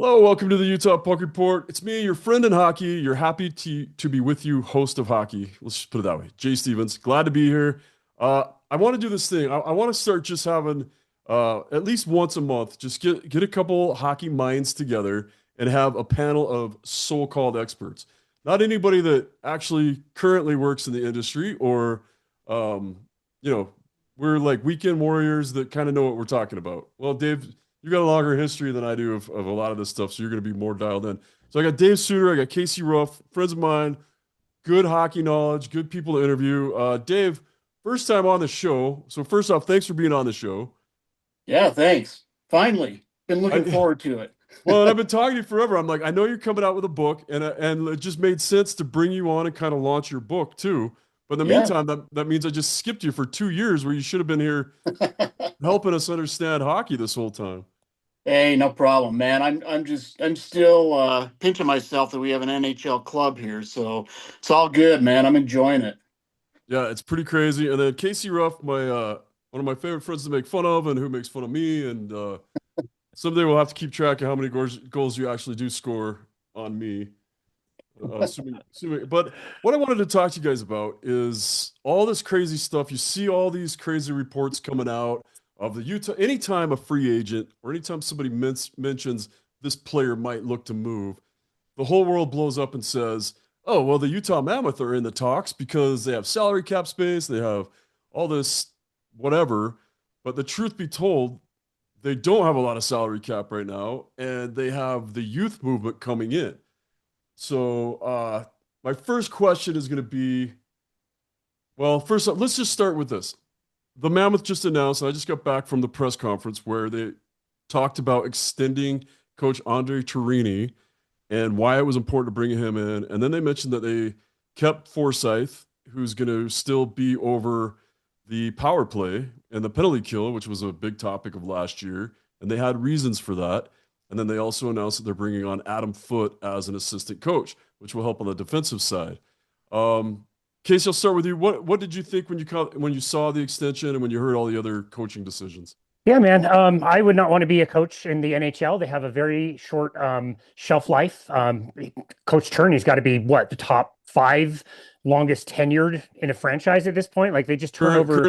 Hello, welcome to the Utah Puck Report. It's me, your friend in hockey. You're happy to be with you, host of hockey. Let's just put it that way. Jay Stevens, glad to be here. I want to do this thing. I want to start just having at least once a month, just get a couple hockey minds together and have a panel of so-called experts. Not anybody that actually currently works in the industry or, um, you know, we're like weekend warriors that kind of know what we're talking about. Well, Dave, you got a longer history than I do of a lot of this stuff, so you're going to be more dialed in. So I got Dave Souter, I got Casey Ruff, friends of mine, good hockey knowledge, good people to interview. Dave, first time on the show. So first off, thanks for being on the show. Yeah, thanks. Finally, been looking I forward to it. well, and I've been talking to you forever. I'm like, I know you're coming out with a book, and it just made sense to bring you on and kind of launch your book too. But in the Yeah. meantime, that means I just skipped you for 2 years where you should have been here helping us understand hockey this whole time. Hey, no problem, man. I'm still pinching myself that we have an NHL club here, so it's all good, man. I'm enjoying it. Yeah, it's pretty crazy. And then Casey Ruff, my one of my favorite friends to make fun of, and who makes fun of me. And someday we'll have to keep track of how many goals you actually do score on me. But what I wanted to talk to you guys about is all this crazy stuff. You see all these crazy reports coming out of the Utah. Anytime a free agent or anytime somebody mentions this player might look to move, the whole world blows up and says, "Oh, well, the Utah Mammoth are in the talks because they have salary cap space, they have all this whatever." But the truth be told, they don't have a lot of salary cap right now, and they have the youth movement coming in. So, my first question is going to be, well, first up, let's just start with this. The Mammoth just announced, and I just got back from the press conference where they talked about extending Coach Andre Torini and why it was important to bring him in. And then they mentioned that they kept Forsyth, who's going to still be over the power play and the penalty kill, which was a big topic of last year. And they had reasons for that. And then they also announced that they're bringing on Adam Foote as an assistant coach, which will help on the defensive side. Casey, I'll start with you. What did you think when you saw the extension and when you heard all the other coaching decisions? Yeah, man. I would not want to be a coach in the NHL. They have a very short shelf life. Coach Turney's got to be what, the top five longest tenured in a franchise at this point. Like they just turn over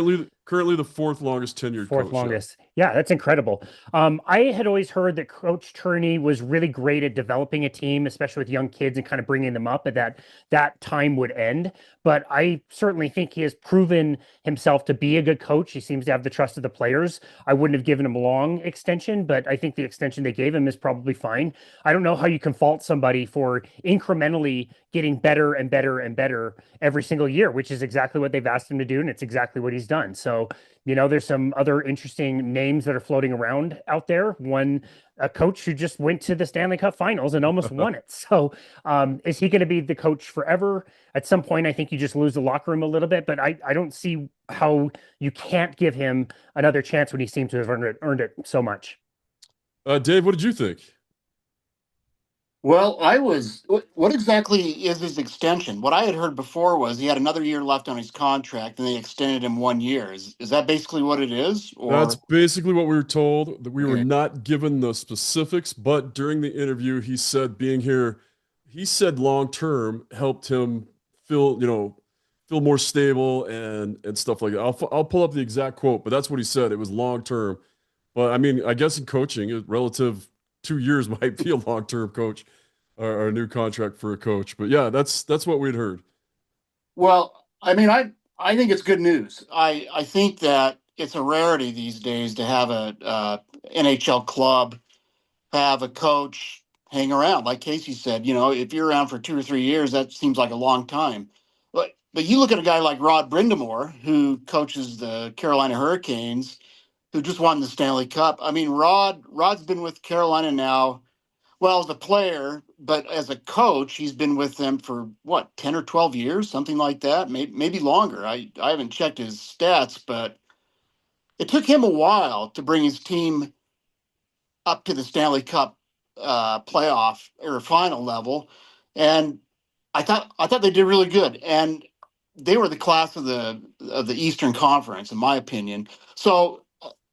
Currently the fourth longest tenured fourth coach. Yeah. longest. Yeah, that's incredible. I had always heard that Coach Turney was really great at developing a team, especially with young kids and kind of bringing them up, and that time would end. But I certainly think he has proven himself to be a good coach. He seems to have the trust of the players. I wouldn't have given him a long extension, but I think the extension they gave him is probably fine. I don't know how you can fault somebody for incrementally getting better and better and better every single year, which is exactly what they've asked him to do, and it's exactly what he's done. So, there's some other interesting names that are floating around out there. One, a coach who just went to the Stanley Cup Finals and almost won it. So, is he going to be the coach forever? At some point, I think you just lose the locker room a little bit, but I don't see how you can't give him another chance when he seems to have earned it so much. Dave, what did you think? Well, what exactly is his extension? What I had heard before was he had another year left on his contract and they extended him 1 year. Is that basically what it is? That's Or basically what we were told. That we were okay. not given the specifics, but during the interview, he said being here, he said long term helped him feel, feel more stable and stuff like that. I'll pull up the exact quote, but that's what he said. It was long term. But I mean, I guess in coaching, relative 2 years might be a long term coach or a new contract for a coach. But yeah, that's what we'd heard. Well, I mean, I think it's good news. I think that it's a rarity these days to have a NHL club have a coach hang around. Like Casey said, if you're around for 2 or 3 years, that seems like a long time. But you look at a guy like Rod Brindamore, who coaches the Carolina Hurricanes, who just won the Stanley Cup. I mean, Rod's been with Carolina now, well, as a player, but as a coach, he's been with them for what, 10 or 12 years, something like that, maybe longer. I haven't checked his stats, but it took him a while to bring his team up to the Stanley Cup playoff or final level, and I thought they did really good, and they were the class of the Eastern Conference, in my opinion. So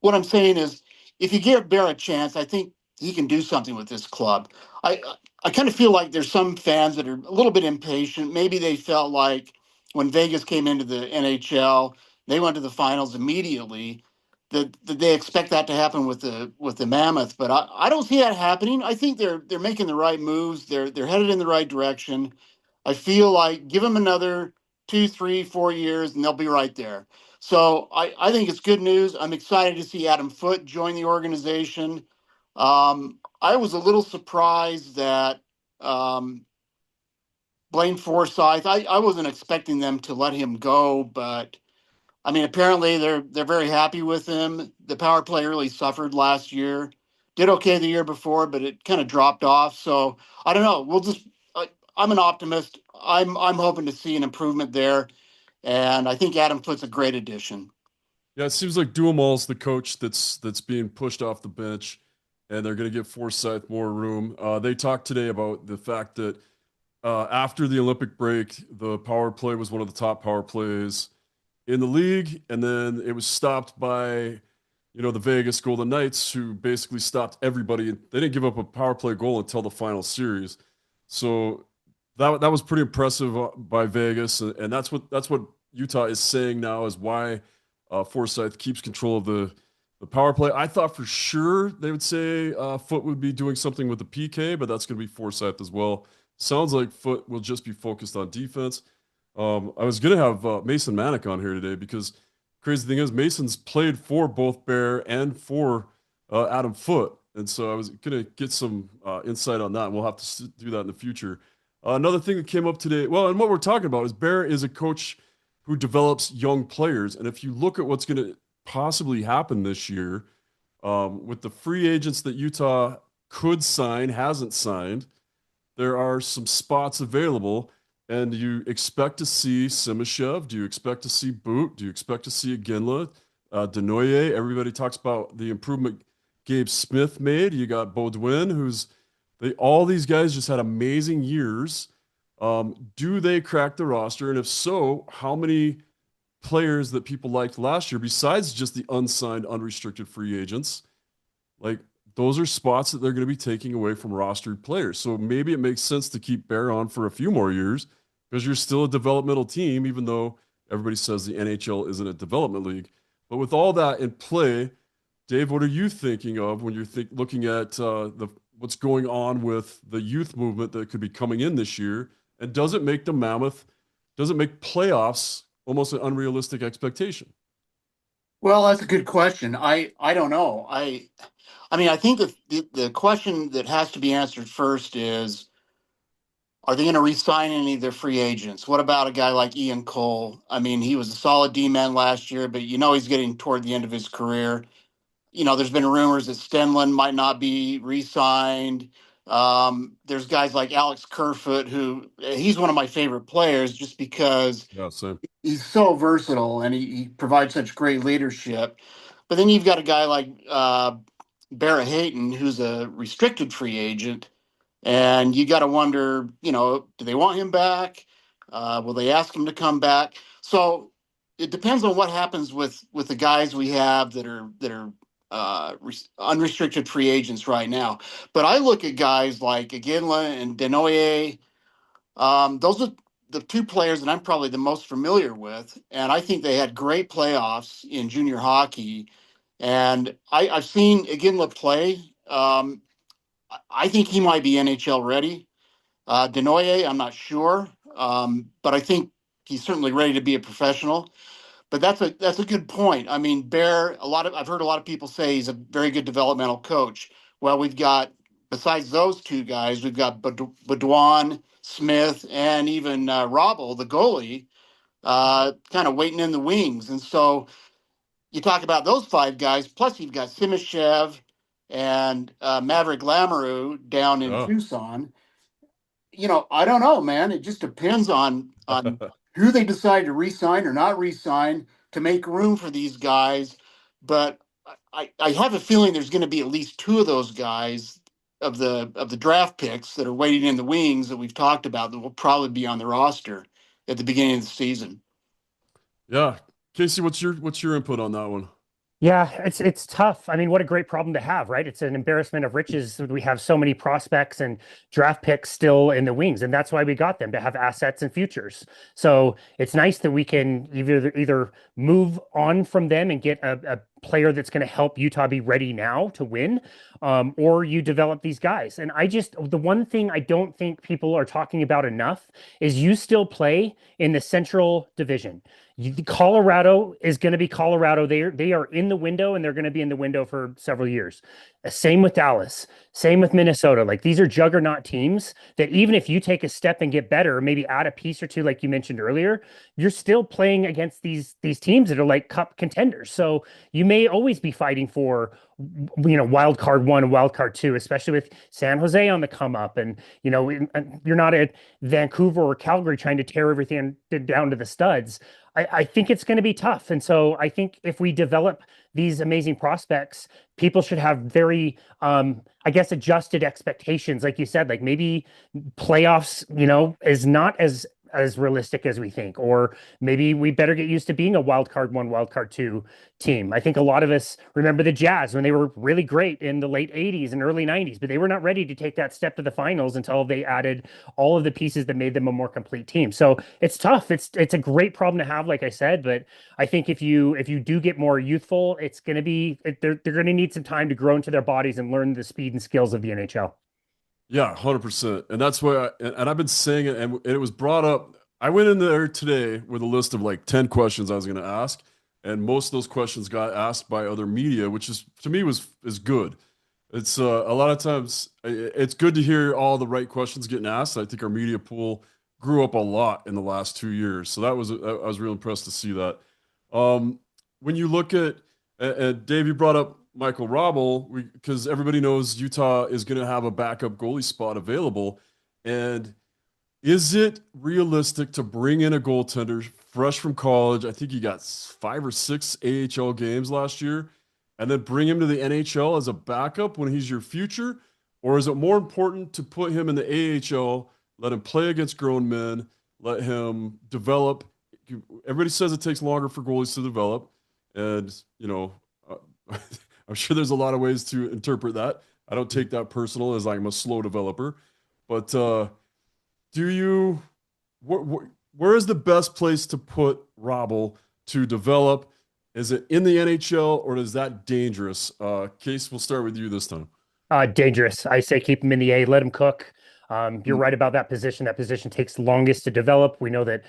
what I'm saying is, if you give Bear a chance, I think he can do something with this club. I I kind of feel like there's some fans that are a little bit impatient. Maybe they felt like when Vegas came into the NHL, they went to the finals immediately. That they expect that to happen with the Mammoth, but I don't see that happening. I think they're making the right moves. They're headed in the right direction. I feel like give them another 2, 3, 4 years, and they'll be right there. So I think it's good news. I'm excited to see Adam Foote join the organization. I was a little surprised that Blaine Forsyth. I wasn't expecting them to let him go, but I mean, apparently they're very happy with him. The power play really suffered last year. Did okay the year before, but it kind of dropped off. So I don't know. We'll just. I'm an optimist. I'm hoping to see an improvement there, and I think Adam Foote's a great addition. Yeah, it seems like Duhamel's the coach that's being pushed off the bench, and they're going to give Forsyth more room. They talked today about the fact that after the Olympic break, the power play was one of the top power plays in the league, and then it was stopped by, the Vegas Golden Knights, who basically stopped everybody. They didn't give up a power play goal until the final series, so that was pretty impressive by Vegas, and that's what Utah is saying now is why Forsyth keeps control of the power play. I thought for sure they would say Foot would be doing something with the PK, but that's going to be Forsyth as well. Sounds like Foot will just be focused on defense. I was going to have Mason Manick on here today because crazy thing is Mason's played for both Bear and for Adam Foote. And so I was going to get some insight on that. And we'll have to do that in the future. Another thing that came up today, well, and what we're talking about is Bear is a coach who develops young players. And if you look at what's going to possibly happen this year with the free agents that Utah could sign, hasn't signed, there are some spots available. And do you expect to see Simashev? Do you expect to see Boot? Do you expect to see Iginla? Denoye? Everybody talks about the improvement Gabe Smith made. You got Baudouin, all these guys just had amazing years. Do they crack the roster? And if so, how many players that people liked last year, besides just the unsigned, unrestricted free agents, like those are spots that they're going to be taking away from rostered players. So maybe it makes sense to keep Bear on for a few more years because you're still a developmental team, even though everybody says the NHL isn't a development league. But with all that in play, Dave, what are you thinking of when you're looking at what's going on with the youth movement that could be coming in this year? And does it make playoffs almost an unrealistic expectation? Well, that's a good question. I don't know. I mean, I think that the question that has to be answered first is, are they going to re-sign any of their free agents? What about a guy like Ian Cole? I mean, he was a solid D-man last year, but he's getting toward the end of his career. There's been rumors that Stenlund might not be re-signed. There's guys like Alex Kerfoot, who he's one of my favorite players just because Yeah, same. he's so versatile and he provides such great leadership. But then you've got a guy like Barrett Hayton, who's a restricted free agent, and you got to wonder, do they want him back? Will they ask him to come back? So it depends on what happens with the guys we have that are unrestricted free agents right now. But I look at guys like Iginla and Denoye. Those are the two players that I'm probably the most familiar with, and I think they had great playoffs in junior hockey. And I've seen Iginla play. I think he might be NHL ready. Denoye, I'm not sure, but I think he's certainly ready to be a professional. But that's a good point. I mean, Bear. I've heard a lot of people say he's a very good developmental coach. Well, we've got besides those two guys, we've got Baudouin, Smith, and even Robble, the goalie, kind of waiting in the wings. And so you talk about those five guys. Plus, you've got Simashev and Maverick Lamoureux down in Yeah. Tucson. I don't know, man. It just depends on who they decide to re-sign or not re-sign to make room for these guys. But I have a feeling there's going to be at least two of those guys of the draft picks that are waiting in the wings that we've talked about that will probably be on the roster at the beginning of the season. Yeah. Casey, what's your input on that one? Yeah, it's tough. I mean, what a great problem to have, right? It's an embarrassment of riches. We have so many prospects and draft picks still in the wings, and that's why we got them to have assets and futures. So it's nice that we can either move on from them and get a player that's going to help Utah be ready now to win, or you develop these guys. And the one thing I don't think people are talking about enough is you still play in the Central Division. Colorado is going to be Colorado. They are in the window and they're going to be in the window for several years. Same with Dallas. Same with Minnesota. Like these are juggernaut teams that even if you take a step and get better, maybe add a piece or two, like you mentioned earlier, you're still playing against these teams that are like cup contenders. So you may always be fighting for wild card one and wild card two, especially with San Jose on the come up, and you're not at Vancouver or Calgary trying to tear everything down to the studs. I think it's going to be tough. And so I think if we develop these amazing prospects, people should have very, I guess, adjusted expectations. Like you said, like maybe playoffs, is not as realistic as we think, or maybe we better get used to being a wild card one, wild card two team. I think a lot of us remember the Jazz when they were really great in the late 80s and early 90s, but they were not ready to take that step to the finals until they added all of the pieces that made them a more complete team. So it's tough. It's a great problem to have, like I said, but I think if you do get more youthful, it's going to be they're going to need some time to grow into their bodies and learn the speed and skills of the NHL. Yeah, 100%. And that's why and I've been saying it, and it was brought up. I went in there today with a list of like 10 questions I was going to ask, and most of those questions got asked by other media, which is to me was is good. It's a lot of times it's good to hear all the right questions getting asked. I think our media pool grew up a lot in the last 2 years, so that was I was real impressed to see that. When you look at Dave, you brought up Michael Robel because everybody knows Utah is going to have a backup goalie spot available, and is it realistic to bring in a goaltender fresh from college? I think he got 5 or 6 AHL games last year, and then bring him to the NHL as a backup when he's your future? Or is it more important to put him in the AHL, let him play against grown men, let him develop? Everybody says it takes longer for goalies to develop, and I'm sure there's a lot of ways to interpret that. I don't take that personal as I'm a slow developer, but do you where is the best place to put Robel to develop? Is it in the NHL or is that dangerous? Case, we'll start with you this time. Dangerous. I say keep him in the A, let him cook. You're Mm. right about that position. That position takes longest to develop. We know that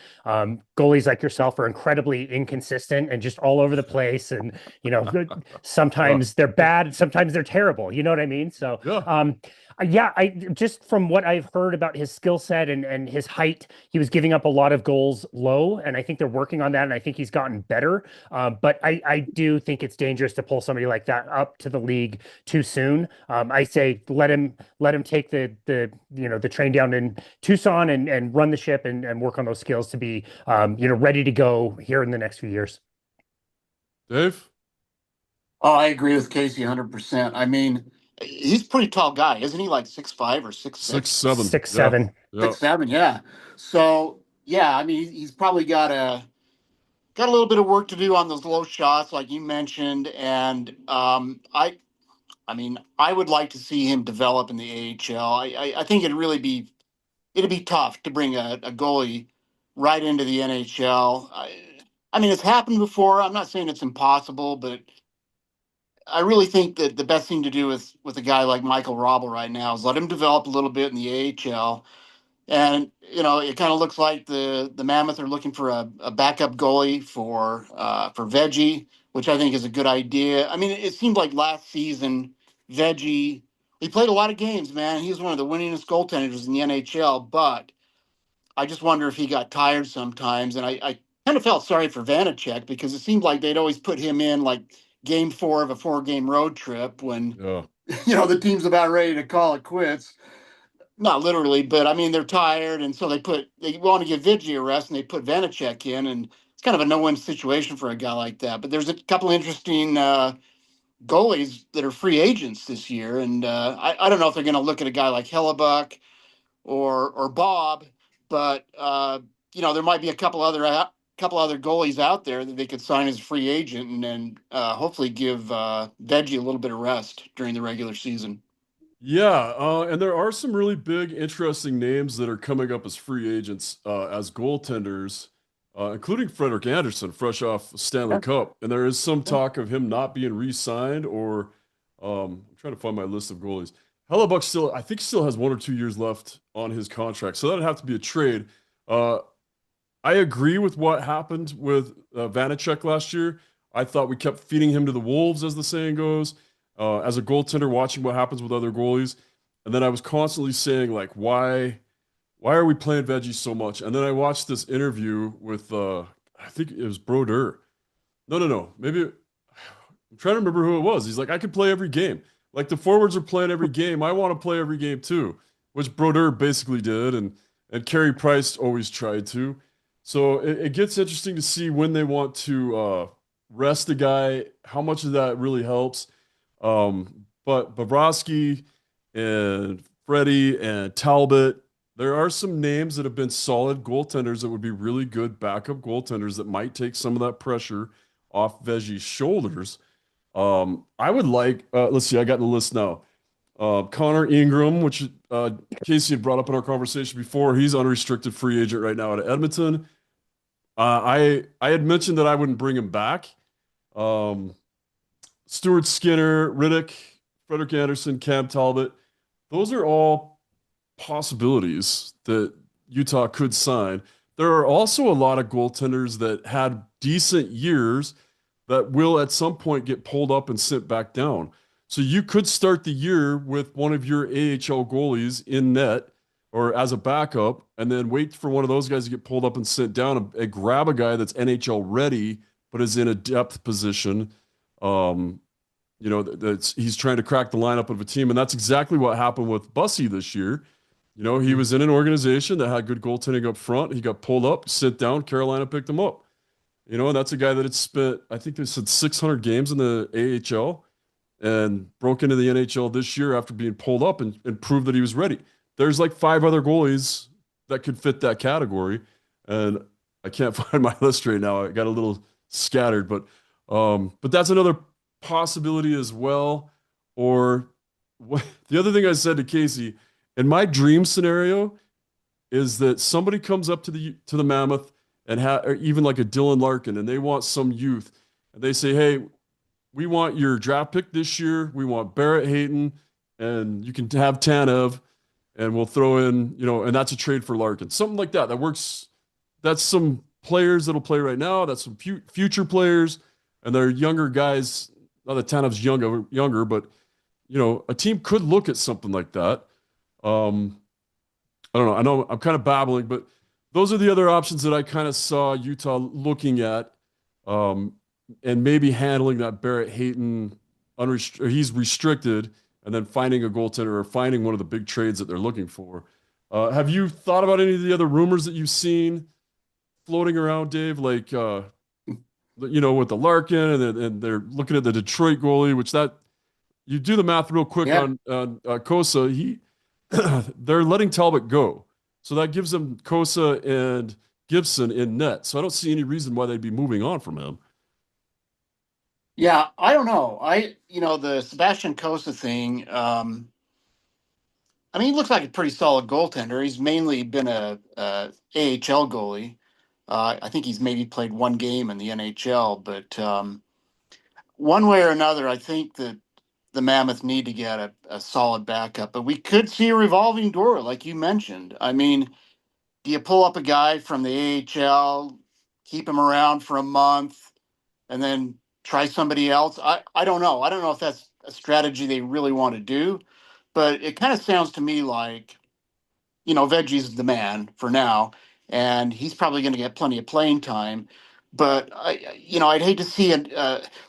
goalies like yourself are incredibly inconsistent and just all over the place. And, Yeah, sometimes they're bad, sometimes they're terrible. You know what I mean? So, yeah, yeah, I just from what I've heard about his skill set and his height, he was giving up a lot of goals low, and I think they're working on that, and I think he's gotten better. But I do think it's dangerous to pull somebody like that up to the league too soon. I say let him take the train down in Tucson and run the ship and work on those skills to be ready to go here in the next few years. Dave, Oh, I agree with Casey 100%. I mean, he's a pretty tall guy, isn't he? Like 6'5" or six six six, seven. Six, Yeah, seven. yeah, 6'7", yeah. So yeah, I mean, he's probably got a little bit of work to do on those low shots, like you mentioned, and I mean, I would like to see him develop in the AHL. I think it'd be tough to bring a goalie right into the NHL. I mean, it's happened before. I'm not saying it's impossible, but I really think that the best thing to do with a guy like Michael Robel right now is let him develop a little bit in the AHL. And it kind of looks like the Mammoth are looking for a backup goalie for Veggie, which I think is a good idea. I mean, it seemed like last season Veggie he played a lot of games, man. He was one of the winningest goaltenders in the NHL, but I just wonder if he got tired sometimes. And I kind of felt sorry for Vanacek because it seemed like they'd always put him in like game 4 of a 4-game road trip when yeah. the team's about ready to call it quits. Not literally, but I mean they're tired, and so they want to give Vigi a rest, and they put Vanacek in, and it's kind of a no-win situation for a guy like that. But there's a couple interesting goalies that are free agents this year, and I don't know if they're going to look at a guy like Hellebuck or Bob, but there might be a couple other couple other goalies out there that they could sign as a free agent and then hopefully give Veggie a little bit of rest during the regular season. Yeah, and there are some really big, interesting names that are coming up as free agents as goaltenders, including Frederik Andersen, fresh off Stanley Yeah. Cup. And there is some talk of him not being re-signed, or I'm trying to find my list of goalies. Hellebuck still, I think, still has 1 or 2 years left on his contract, so that'd have to be a trade. Uh, I agree with what happened with Vanacek last year. I thought we kept feeding him to the wolves, as the saying goes, as a goaltender, watching what happens with other goalies. And then I was constantly saying, like, why are we playing Veggie so much? And then I watched this interview with, I think it was Brodeur. No. Maybe I'm trying to remember who it was. He's like, I could play every game. Like the forwards are playing every game. I want to play every game too, which Brodeur basically did, and Carey Price always tried to. So it gets interesting to see when they want to rest a guy, how much of that really helps. But Bobrovsky and Freddie and Talbot, there are some names that have been solid goaltenders that would be really good backup goaltenders that might take some of that pressure off Veggie's shoulders. I would like, let's see, I got the list now. Connor Ingram, which Casey had brought up in our conversation before, he's unrestricted free agent right now at Edmonton. I had mentioned that I wouldn't bring him back. Stuart Skinner, Riddick, Frederik Andersen, Cam Talbot, those are all possibilities that Utah could sign. There are also a lot of goaltenders that had decent years that will at some point get pulled up and sent back down. So you could start the year with one of your AHL goalies in net or as a backup, and then wait for one of those guys to get pulled up and sent down, and grab a guy that's NHL ready but is in a depth position. He's trying to crack the lineup of a team, and that's exactly what happened with Bussy this year. He was in an organization that had good goaltending up front. He got pulled up, sit down. Carolina picked him up. And that's a guy that had spent, I think they said 600 games in the AHL and broke into the NHL this year after being pulled up and proved that he was ready. There's like 5 other goalies that could fit that category, and I can't find my list right now. I got a little scattered, but that's another possibility as well. Or the other thing I said to Casey, in my dream scenario, is that somebody comes up to the Mammoth and or even like a Dylan Larkin, and they want some youth, and they say, "Hey, we want your draft pick this year. We want Barrett Hayton, and you can have Tanev, and we'll throw in, and that's a trade for Larkin." Something like that. That works. That's some players that'll play right now. That's some future players, and they're younger guys. Not that Tanev's younger, but a team could look at something like that. I don't know. I know I'm kind of babbling, but those are the other options that I kind of saw Utah looking at, and maybe handling that Barrett Hayton he's restricted, and then finding a goaltender or finding one of the big trades that they're looking for. Have you thought about any of the other rumors that you've seen floating around, Dave? Like, with the Larkin, and they're looking at the Detroit goalie, which that you do the math real quick on Kosa. They're letting Talbot go. So that gives them Kosa and Gibson in net. So I don't see any reason why they'd be moving on from him. Yeah, I don't know. The Sebastian Kosa thing, he looks like a pretty solid goaltender. He's mainly been a AHL goalie. I think he's maybe played one game in the NHL, but one way or another, I think that the Mammoth need to get a solid backup. But we could see a revolving door, like you mentioned. Do you pull up a guy from the AHL, keep him around for a month, and then try somebody else? I don't know. I don't know if that's a strategy they really want to do, but it kind of sounds to me like, Veggie's the man for now, and he's probably going to get plenty of playing time. But I'd hate to see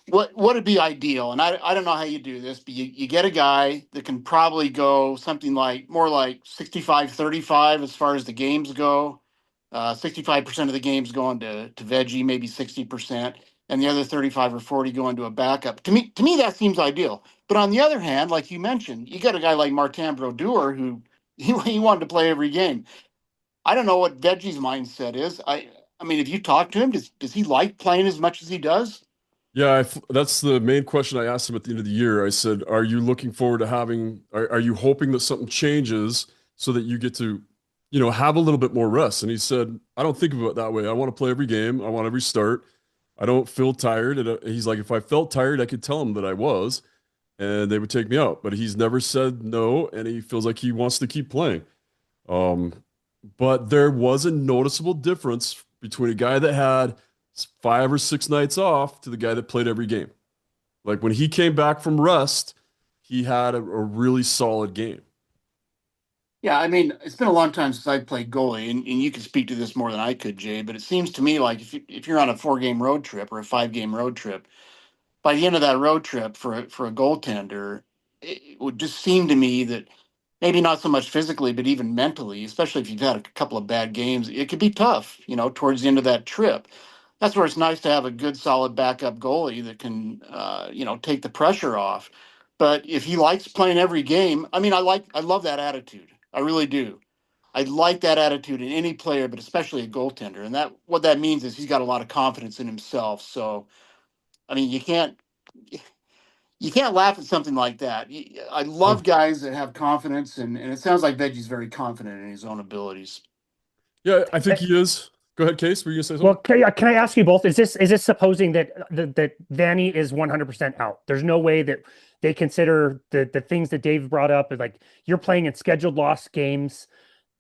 what would be ideal, and I don't know how you do this, but you get a guy that can probably go something like more like 65-35 as far as the games go. 65% of the games going to Veggie, maybe 60%, and the other 35 or 40 going to a backup. To me, that seems ideal. But on the other hand, like you mentioned, you got a guy like Martin Brodeur who he wanted to play every game. I don't know what Veggie's mindset is. I mean, if you talk to him, does he like playing as much as he does? Yeah, that's the main question I asked him at the end of the year. I said, "Are you looking forward to having? Are you hoping that something changes so that you get to, have a little bit more rest?" And he said, "I don't think of it that way. I want to play every game. I want every start. I don't feel tired." And he's like, "If I felt tired, I could tell him that I was, and they would take me out." But he's never said no, and he feels like he wants to keep playing. Um, but there was a noticeable difference between a guy that had 5 or 6 nights off to the guy that played every game. Like when he came back from rest, he had a really solid game. Yeah, I mean, it's been a long time since I played goalie, and you can speak to this more than I could, Jay. But it seems to me like if you're on a 4 game road trip or a 5 game road trip, by the end of that road trip for a goaltender, it would just seem to me that maybe not so much physically, but even mentally, especially if you've had a couple of bad games, it could be tough, towards the end of that trip. That's where it's nice to have a good, solid backup goalie that can, take the pressure off. But if he likes playing every game, I mean, I love that attitude. I really do. I like that attitude in any player, but especially a goaltender. And that what that means is he's got a lot of confidence in himself. So, I mean, you can't laugh at something like that. I love No. guys that have confidence, and it sounds like Veggie's very confident in his own abilities. Yeah, I think he is. Go ahead, Case. Were you gonna say Well, something? can I ask you both? Is this supposing that Vanny is 100% out? There's no way that they consider the things that Dave brought up, like you're playing in scheduled lost games.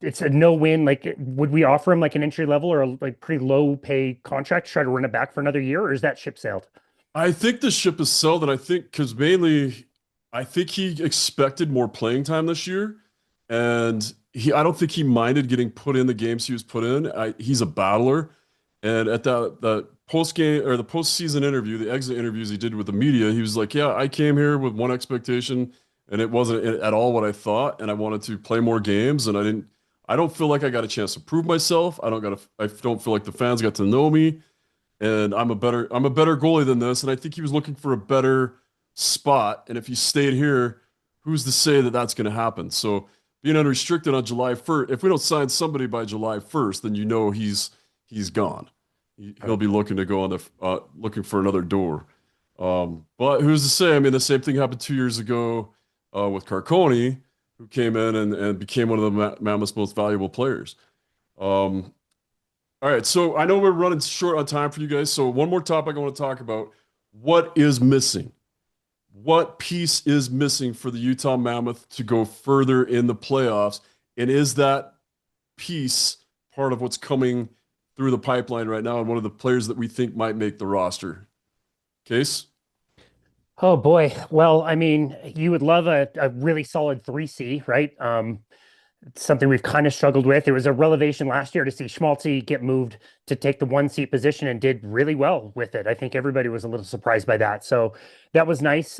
It's a no win. Like, would we offer him like an entry level or like pretty low pay contract to try to run it back for another year, or is that ship sailed? I think the ship is sailed, and I think because mainly, I think he expected more playing time this year, and I don't think he minded getting put in the games he was put in. He's a battler, and at the post game or the postseason interview, the exit interviews he did with the media, he was like, "Yeah, I came here with one expectation, and it wasn't at all what I thought, and I wanted to play more games, and I didn't. I don't feel like I got a chance to prove myself. I don't feel like the fans got to know me." And I'm a better goalie than this. And I think he was looking for a better spot. And if he stayed here, who's to say that that's going to happen? So being unrestricted on July 1st, if we don't sign somebody by July 1st, then he's gone. He'll be looking to go on the looking for another door. But who's to say? I mean, the same thing happened 2 years ago with Carconi, who came in and became one of the Mammoth's most valuable players. Um, all right, so I know we're running short on time for you guys. So one more topic I want to talk about. What is missing? What piece is missing for the Utah Mammoth to go further in the playoffs? And is that piece part of what's coming through the pipeline right now and one of the players that we think might make the roster? Case? Oh boy. Well, I mean, you would love a really solid 3C, right? It's something we've kind of struggled with. It was a revelation last year to see Schmaltzy get moved to take the 1 seat position and did really well with it. I think everybody was a little surprised by that. So that was nice.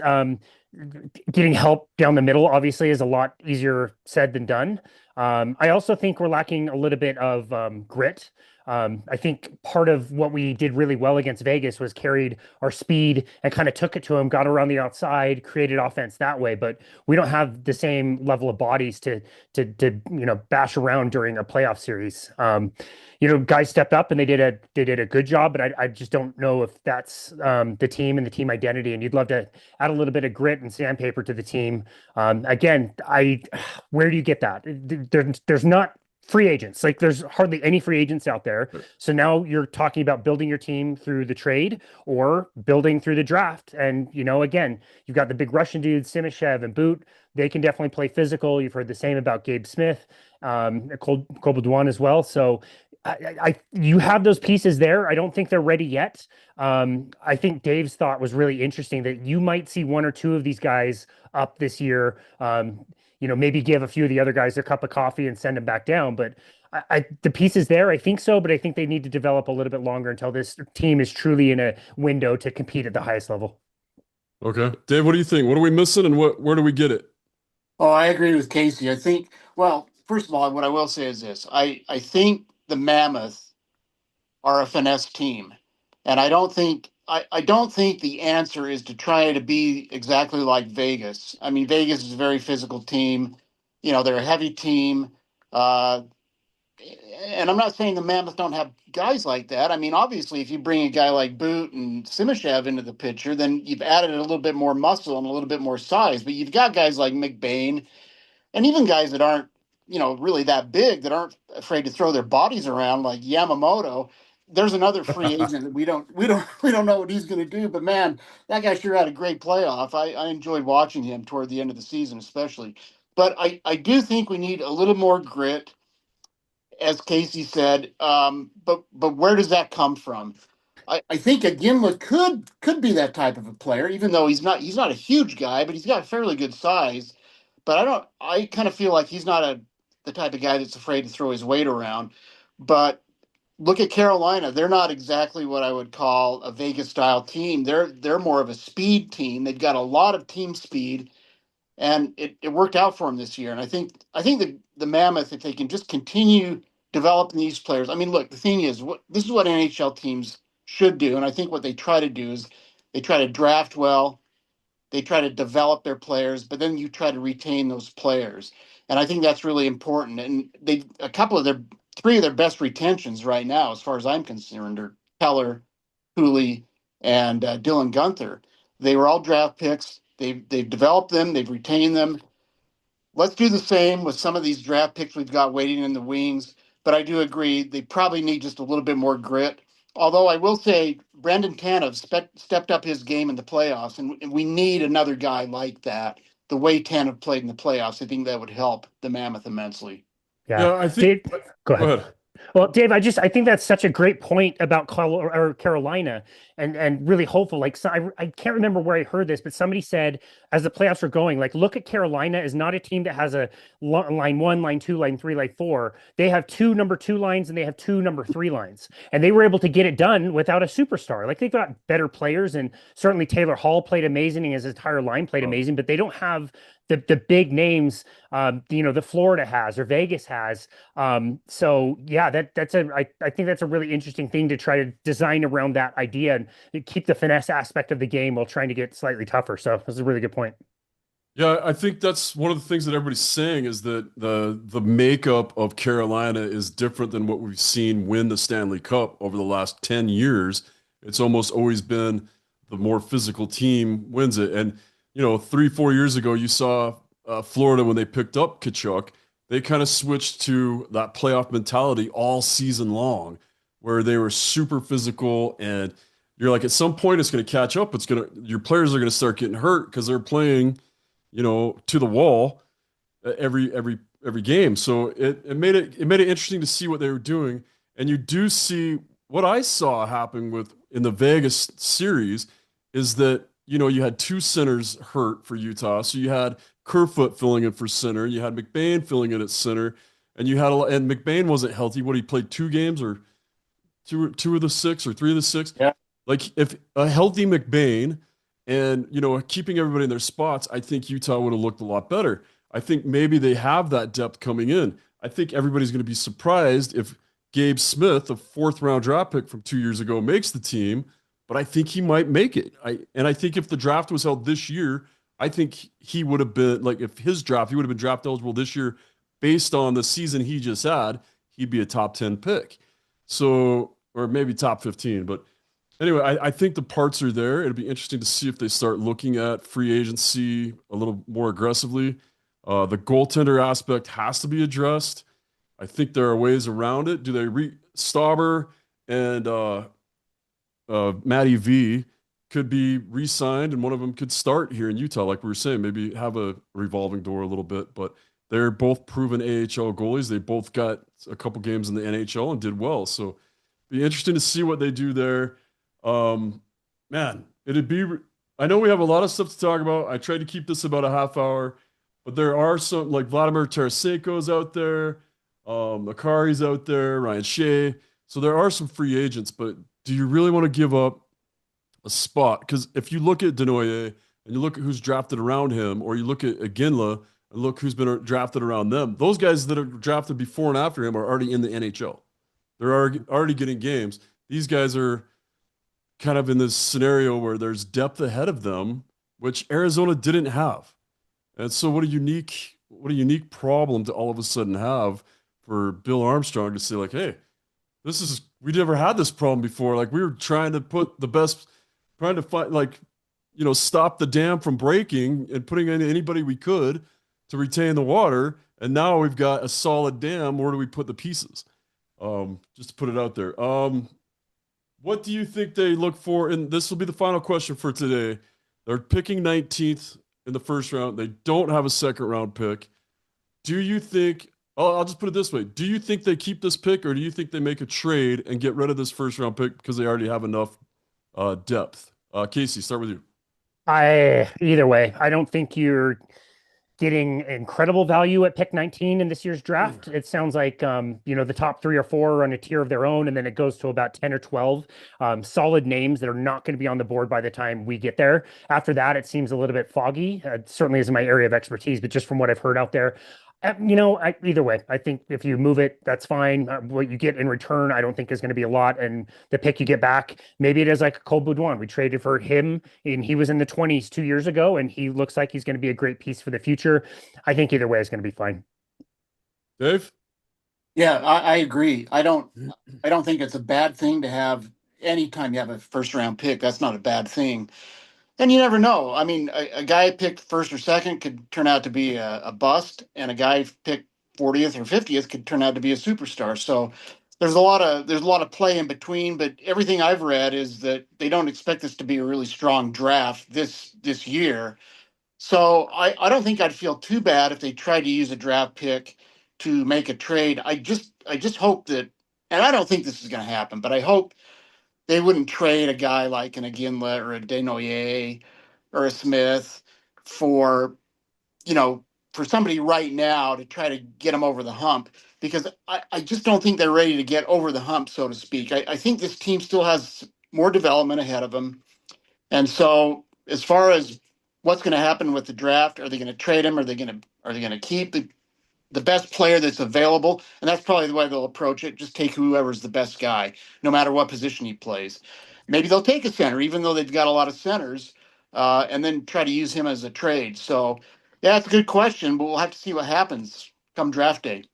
Getting help down the middle obviously is a lot easier said than done. I also think we're lacking a little bit of grit. I think part of what we did really well against Vegas was carried our speed and kind of took it to him, got around the outside, created offense that way. But we don't have the same level of bodies to bash around during a playoff series. Guys stepped up and they did a good job, but I just don't know if that's the team and the team identity. And you'd love to add a little bit of grit and sandpaper to the team. Again, where do you get that? There's not free agents. Like there's hardly any free agents out there. So now you're talking about building your team through the trade or building through the draft. And again, you've got the big Russian dudes, Simishev and Boot. They can definitely play physical. You've heard the same about Gabe Smith, Cole Duan as well. So you have those pieces there. I don't think they're ready yet. I think Dave's thought was really interesting that you might see one or two of these guys up this year. Maybe give a few of the other guys their cup of coffee and send them back down. But the pieces there, I think so, but I think they need to develop a little bit longer until this team is truly in a window to compete at the highest level. Okay. Dave, what do you think? What are we missing and where do we get it? Oh, I agree with Casey. I think, well, first of all, what I will say is this. I think the Mammoth are a finesse team. And I don't think the answer is to try to be exactly like Vegas. I mean, Vegas is a very physical team. They're a heavy team. Uh, and I'm not saying the Mammoth don't have guys like that. I mean, obviously, if you bring a guy like Boot and Simashev into the picture, then you've added a little bit more muscle and a little bit more size. But you've got guys like McBain and even guys that aren't, really that big, that aren't afraid to throw their bodies around, like Yamamoto. There's another free agent that we don't know what he's going to do. But man, that guy sure had a great playoff. I enjoyed watching him toward the end of the season, especially. But I do think we need a little more grit, as Casey said. But where does that come from? I think a Gimlet could be that type of a player, even though he's not a huge guy, but he's got fairly good size. But I kind of feel like he's not the type of guy that's afraid to throw his weight around. But look at Carolina; they're not exactly what I would call a Vegas style team. They're more of a speed team. They've got a lot of team speed, and it worked out for him this year. And I think the Mammoth, if they can just continue developing these players. I mean, look, the thing is, this is what NHL teams should do, and I think what they try to do is they try to draft well, they try to develop their players, but then you try to retain those players, and I think that's really important. And they a couple of their three of their best retentions right now, as far as I'm concerned, are Keller, Cooley, and Dylan Gunther. They were all draft picks. They've developed them. They've retained them. Let's do the same with some of these draft picks we've got waiting in the wings. But I do agree they probably need just a little bit more grit. Although I will say Brandon Tanev stepped up his game in the playoffs, and we need another guy like that. The way Tanev played in the playoffs, I think that would help the Mammoth immensely. Yeah. Yeah, I think. Dave, go Go ahead. ahead. Well, Dave, I think that's such a great point about Carolina, and really hopeful. Like, so I can't remember where I heard this, but somebody said as the playoffs are going, like, look at Carolina is not a team that has a line one, line two, line three, line four. They have two number two lines and they have two number three lines, and they were able to get it done without a superstar. Like, they've got better players, and certainly Taylor Hall played amazing, and his entire line played Oh. amazing, but they don't have the big names, that Florida has or Vegas has. So yeah, I think that's a really interesting thing to try to design around that idea and keep the finesse aspect of the game while trying to get slightly tougher. So that's a really good point. Yeah, I think that's one of the things that everybody's saying is that the makeup of Carolina is different than what we've seen win the Stanley Cup over the last 10 years. It's almost always been the more physical team wins it. And, 3, 4 years ago, you saw Florida when they picked up Kachuk, they kind of switched to that playoff mentality all season long, where they were super physical. And you're like, at some point, it's going to catch up. Your players are going to start getting hurt because they're playing to the wall every game. So it made it interesting to see what they were doing. And you do see what I saw happen in the Vegas series is that, you had two centers hurt for Utah. So you had Kerfoot filling in for center, you had McBain filling in at center, and and McBain wasn't healthy. What, he played 2 games or two of the six or three of the six? Yeah. Like, if a healthy McBain and, keeping everybody in their spots, I think Utah would have looked a lot better. I think maybe they have that depth coming in. I think everybody's going to be surprised if Gabe Smith, a 4th-round draft pick from 2 years ago, makes the team, but I think he might make it. I think if the draft was held this year, I think he would have been, like, if his draft, he would have been draft eligible this year based on the season he just had, he'd be a top 10 pick. So, or maybe top 15, but anyway, I think the parts are there. It'll be interesting to see if they start looking at free agency a little more aggressively. The goaltender aspect has to be addressed. I think there are ways around it. Do they Stauber and Matty V could be re-signed, and one of them could start here in Utah, like we were saying, maybe have a revolving door a little bit. But they're both proven AHL goalies. They both got a couple games in the NHL and did well. So be interesting to see what they do there. Man, it'd be. I know we have a lot of stuff to talk about. I tried to keep this about a half hour, but there are some, like Vladimir Tarasenko's out there, Akari's out there, Ryan Shea. So there are some free agents, but do you really want to give up a spot? Because if you look at Denoye and you look at who's drafted around him, or you look at Iginla and look who's been drafted around them, those guys that are drafted before and after him are already in the NHL. They're already getting games. These guys are kind of in this scenario where there's depth ahead of them, which Arizona didn't have. And so what a unique problem to all of a sudden have for Bill Armstrong to say like, hey, we never had this problem before. Like we were trying to put the best, trying to find like, stop the dam from breaking and putting in anybody we could to retain the water. And now we've got a solid dam. Where do we put the pieces? Just to put it out there. What do you think they look for? And this will be the final question for today. They're picking 19th in the first round. They don't have a second round pick. Do you think, I'll just put it this way. Do you think they keep this pick, or do you think they make a trade and get rid of this first round pick because they already have enough depth? Casey, start with you. Either way, I don't think you're getting incredible value at pick 19 in this year's draft. It sounds like the top 3 or 4 are on a tier of their own, and then it goes to about 10 or 12 solid names that are not going to be on the board by the time we get there. After that, it seems a little bit foggy. Certainly isn't my area of expertise, but just from what I've heard out there, either way, I think if you move it, that's fine. What you get in return, I don't think is going to be a lot. And the pick you get back, maybe it is like Cole Baudouin. We traded for him, and he was in the 20s 2 years ago, and he looks like he's going to be a great piece for the future. I think either way is going to be fine. Dave? Yeah, I agree. I don't think it's a bad thing to have anytime you have a first round pick. That's not a bad thing. And you never know. I mean, a guy picked first or second could turn out to be a bust, and a guy picked 40th or 50th could turn out to be a superstar. So there's a lot of play in between. But everything I've read is that they don't expect this to be a really strong draft this year. So I don't think I'd feel too bad if they tried to use a draft pick to make a trade. I just hope that, and I don't think this is going to happen, but I hope they wouldn't trade a guy like an Aginla or a Desnoyers or a Smith for, you know, for somebody right now to try to get them over the hump, because I just don't think they're ready to get over the hump, so to speak. I think this team still has more development ahead of them. And so as far as what's going to happen with the draft, are they going to trade him? Are they going to keep the best player that's available? And that's probably the way they'll approach it. Just take whoever's the best guy, no matter what position he plays. Maybe they'll take a center, even though they've got a lot of centers, and then try to use him as a trade. So, yeah, it's a good question, but we'll have to see what happens come draft day.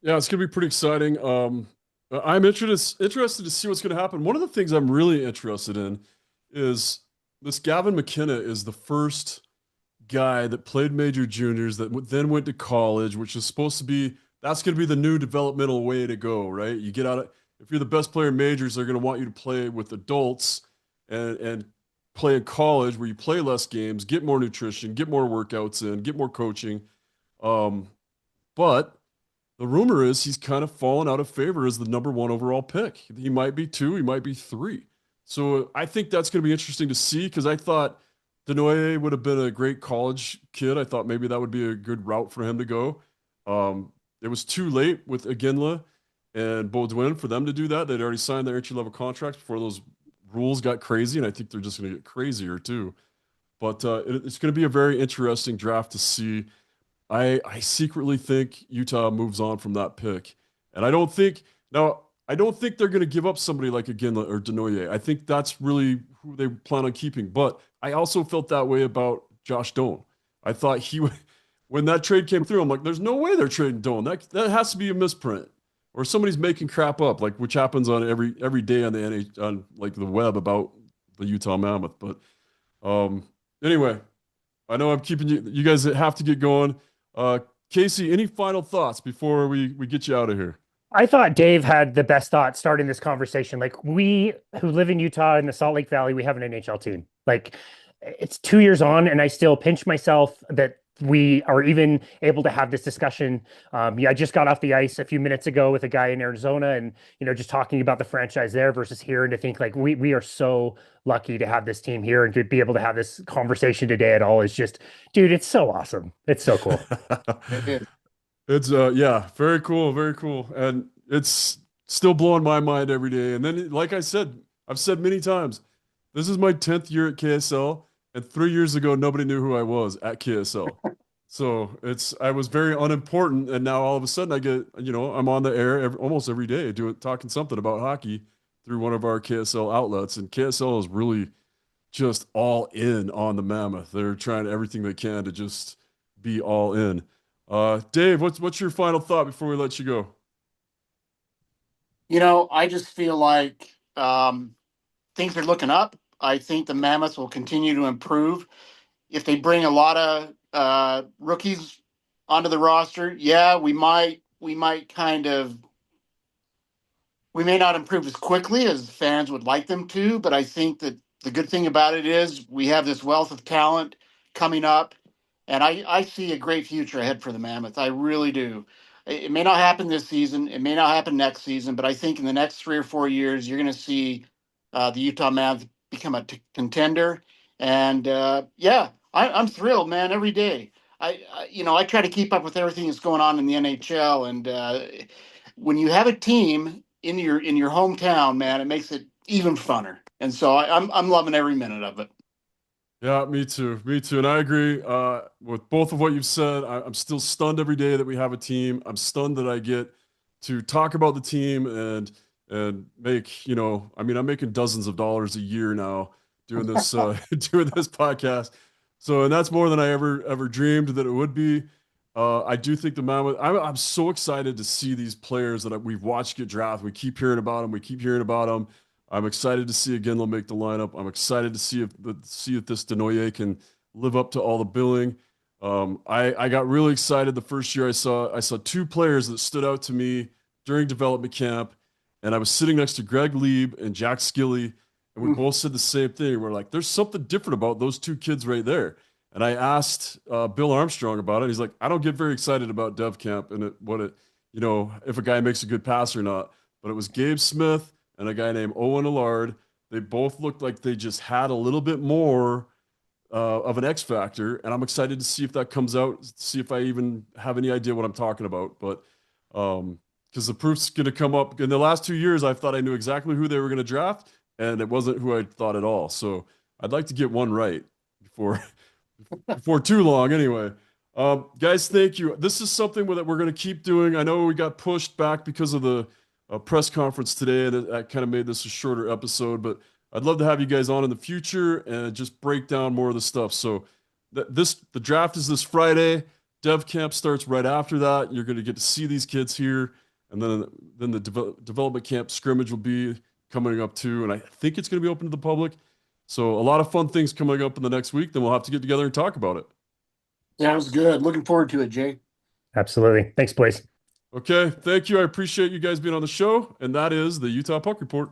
Yeah, it's going to be pretty exciting. I'm interested to see what's going to happen. One of the things I'm really interested in is this Gavin McKenna is the first guy that played major juniors that then went to college, which is supposed to be that's going to be the new developmental way to go, right? You get out of if you're the best player in majors, they're going to want you to play with adults and play in college where you play less games, get more nutrition, get more workouts in, get more coaching. But the rumor is he's kind of fallen out of favor as the number 1 overall pick. He might be 2, he might be 3. So I think that's going to be interesting to see because I thought Denoye would have been a great college kid. I thought maybe that would be a good route for him to go. It was too late with Aginla and Baudouin for them to do that. They'd already signed their entry-level contracts before those rules got crazy, and I think they're just going to get crazier too. But it's going to be a very interesting draft to see. I secretly think Utah moves on from that pick, and I don't think they're going to give up somebody like Aginla or Denoye. I think that's really who they plan on keeping. But I also felt that way about Josh Doan. I thought he would, when that trade came through, I'm like, there's no way they're trading Doan. That has to be a misprint, or somebody's making crap up, like which happens on every day on the on like the web about the Utah Mammoth. But anyway, I know I'm keeping you. You guys have to get going. Casey, any final thoughts before we get you out of here? I thought Dave had the best thought starting this conversation. Like, we who live in Utah in the Salt Lake Valley, we have an NHL team. Like, it's 2 years on, and I still pinch myself that we are even able to have this discussion. I just got off the ice a few minutes ago with a guy in Arizona, and just talking about the franchise there versus here, and to think like we are so lucky to have this team here and to be able to have this conversation today at all is just, dude, it's so awesome. It's so cool. It's yeah, very cool, very cool. And it's still blowing my mind every day. And then like I said, I've said many times, this is my 10th year at KSL, and 3 years ago nobody knew who I was at KSL. So I was very unimportant, and now all of a sudden I get, I'm on the air almost every day talking something about hockey through one of our KSL outlets, and KSL is really just all in on the Mammoth. They're trying everything they can to just be all in. Dave, what's your final thought before we let you go? I just feel like things are looking up. I think the Mammoths will continue to improve. If they bring a lot of rookies onto the roster, yeah, we might we may not improve as quickly as fans would like them to, but I think that the good thing about it is we have this wealth of talent coming up, and I see a great future ahead for the Mammoth. I really do. It may not happen this season, it may not happen next season, but I think in the next 3 or 4 years, you're going to see the Utah Mammoth become a contender. And yeah, I'm thrilled, man, every day. I try to keep up with everything that's going on in the NHL, and when you have a team in your hometown, man, it makes it even funner. And so I'm loving every minute of it. Yeah, me too. Me too. And I agree with both of what you've said. I'm still stunned every day that we have a team. I'm stunned that I get to talk about the team and make, I mean, I'm making dozens of dollars a year now doing this doing this podcast. So, and that's more than I ever dreamed that it would be. I do think the Mammoth. I'm so excited to see these players that we've watched get drafted. We keep hearing about them. We keep hearing about them. I'm excited to see again they'll make the lineup. I'm excited to see if this Denoye can live up to all the billing. I got really excited the first year I saw two players that stood out to me during development camp, and I was sitting next to Greg Lieb and Jack Skilly, and we Mm. both said the same thing. We're like, there's something different about those two kids right there. And I asked Bill Armstrong about it. He's like, I don't get very excited about dev camp and if a guy makes a good pass or not. But it was Gabe Smith and a guy named Owen Allard. They both looked like they just had a little bit more of an X factor, and I'm excited to see if that comes out. See if I even have any idea what I'm talking about. But because the proof's going to come up in the last 2 years, I thought I knew exactly who they were going to draft, and it wasn't who I thought at all. So I'd like to get one right before before too long. Anyway, guys, thank you. This is something that we're going to keep doing. I know we got pushed back because of the press conference today, and that kind of made this a shorter episode. But I'd love to have you guys on in the future and just break down more of the stuff. So the draft is this Friday. Dev camp starts right after that. You're going to get to see these kids here, and then the development camp scrimmage will be coming up too. And I think it's going to be open to the public. So a lot of fun things coming up in the next week. Then we'll have to get together and talk about it. Sounds good. Looking forward to it, Jay. Absolutely. Thanks, boys. Okay, thank you. I appreciate you guys being on the show. And that is the Utah Puck Report.